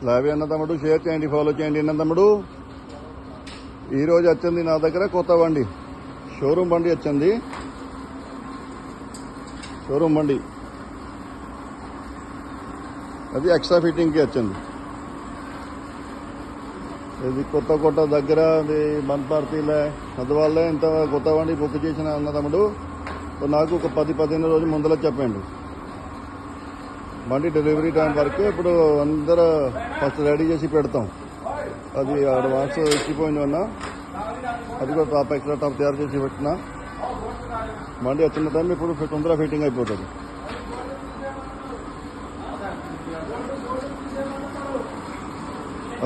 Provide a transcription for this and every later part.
లావీ అన్న తమ్ముడు షేర్ చేయండి, ఫాలో చేయండి అన్న తమ్ముడు. ఈరోజు వచ్చింది నా దగ్గర కొత్త బండి, షోరూమ్ బండి వచ్చింది. షోరూమ్ బండి అది ఎక్స్ట్రా ఫిట్టింగ్కి వచ్చింది. ఇది కొత్త దగ్గర అది మనపార్తీలే అందువల్లే ఇంత కొత్త బండి బుక్ చేసిన అన్న తమ్ముడు. నాకు ఒక 10-15 రోజుల ముందర చెప్పండి. బండి డెలివరీ టైం వరకు ఇప్పుడు అందరూ ఫస్ట్ రెడీ చేసి పెడతాం. అది అడ్వాన్స్ ఇచ్చిపోయింది అన్న, అది కూడా టాప్ ఎక్స్ట్రా టాప్ తయారు చేసి పెట్టిన. బండి వచ్చిన టైం ఇప్పుడు తొందరగా ఫిట్టింగ్ అయిపోతుంది.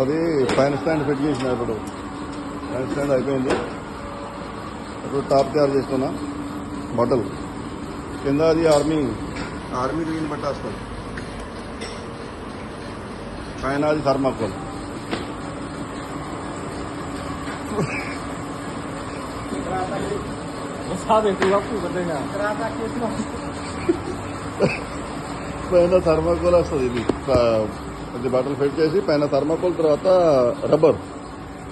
అది పైన స్టాండ్ ఫిట్ చేసిన, ఇప్పుడు పైన స్టాండ్ అయిపోయింది. ఇప్పుడు టాప్ తయారు చేస్తున్నా. బట్టలు కింద అది ఆర్మీ గ్రీన్ బట్ట వస్తుంది, పైన అది థర్మాకోల్. పైన థర్మాకోల్ వస్తుంది. ఇది బట్టలు ఫిట్ చేసి పైన థర్మాకోల్, తర్వాత రబ్బర్.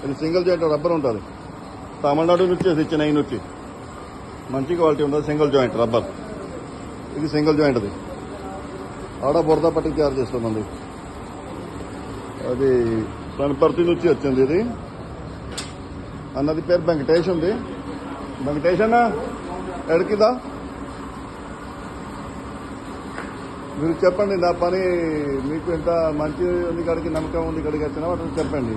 ఇది సింగిల్ జాయింట్ రబ్బర్ ఉంటుంది. తమిళనాడు నుంచి అది చెన్నై నుంచి మంచి క్వాలిటీ ఉంటుంది. సింగిల్ జాయింట్ రబ్బర్, ఇది సింగిల్ జాయింట్. అది ఆడ బురద పట్టి తయారు చేస్తుంది. అది వనపర్తి నుంచి వచ్చింది. ఇది అన్నది పేరు వెంకటేష్ ఉంది. వెంకటేష్ అన్న ఎడికిదా మీరు చెప్పండి. నా పని మీకు ఎంత మంచి ఉంది, ఇక్కడికి నమ్మకం ఉంది, ఇక్కడికి వచ్చినా వాటిని చెప్పండి.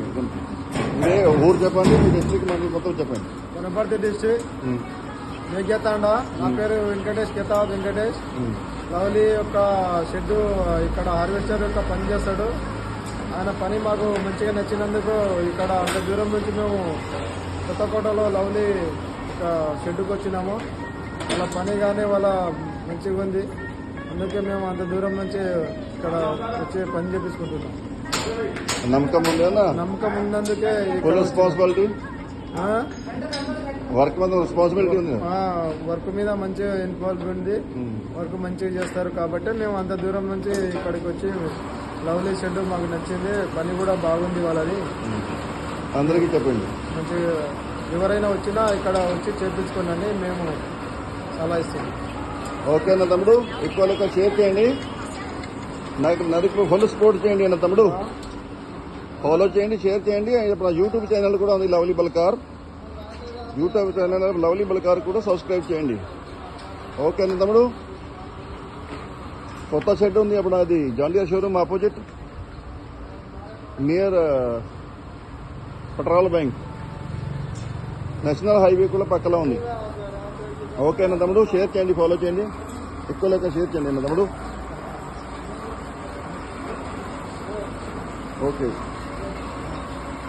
ఇదే ఊరు చెప్పండి, మీ డిస్ట్రిక్ట్ మంది మొత్తం చెప్పండి. వనపర్తి డిస్ట్రిక్ట్ మేఘతాండ. నా పేరు వెంకటేష్, కేతావత్ వెంకటేష్. లవ్లీ యొక్క షెడ్ ఇక్కడ హార్వెస్టర్ యొక్క పని చేస్తాడు. ఆయన పని మాకు మంచిగా నచ్చినందుకు ఇక్కడ అంత దూరం నుంచి మేము కొత్తకోటలో లవ్లీ ఒక షెడ్కి వచ్చినాము. వాళ్ళ పని కానీ వాళ్ళ మంచిగా ఉంది, అందుకే మేము అంత దూరం నుంచి ఇక్కడ వచ్చి పని చేపించుకుంటున్నాం. నమ్మకం ఉందా? నమ్మకం ఉన్నందుకే రెస్పాన్సిబిలిటీ వర్క్ మీద రెస్పాన్సిబిలిటీ ఉంది. వర్క్ మీద మంచిగా ఇన్వాల్వ్ ఉంది, వర్క్ మంచిగా చేస్తారు కాబట్టి మేము అంత దూరం నుంచి ఇక్కడికి వచ్చి లవ్లీ షెడ్ మాకు నచ్చింది, పని కూడా బాగుంది వాళ్ళది. అందరికీ చెప్పండి, మంచిగా ఎవరైనా వచ్చినా ఇక్కడ వచ్చి చేపించుకోండి, మేము సలహా ఇస్తాం. ఓకేనా తమ్ముడు? ఎక్కువ షేర్ చేయండి, నాకు ఫుల్ సపోర్ట్ చేయండి అన్న తమ్ముడు. ఫాలో చేయండి, షేర్ చేయండి. ఇప్పుడు యూట్యూబ్ ఛానల్ కూడా ఉంది లవ్లీ బల్కార్. యూట్యూబ్ ఛానల్ లవ్లీ బల్కార్ కూడా సబ్స్క్రైబ్ చేయండి. ఓకేనా తమ్ముడు? కొత్త షెడ్ ఉంది అప్పుడు, అది జాండియర్ showroom opposite near petrol bank, national highway కూడా పక్కలో ఉంది. ఓకేనా తమ్ముడు? షేర్ చేయండి, ఫాలో చేయండి, ఎక్కువ షేర్ చేయండి అన్న తమ్ముడు. ఓకే.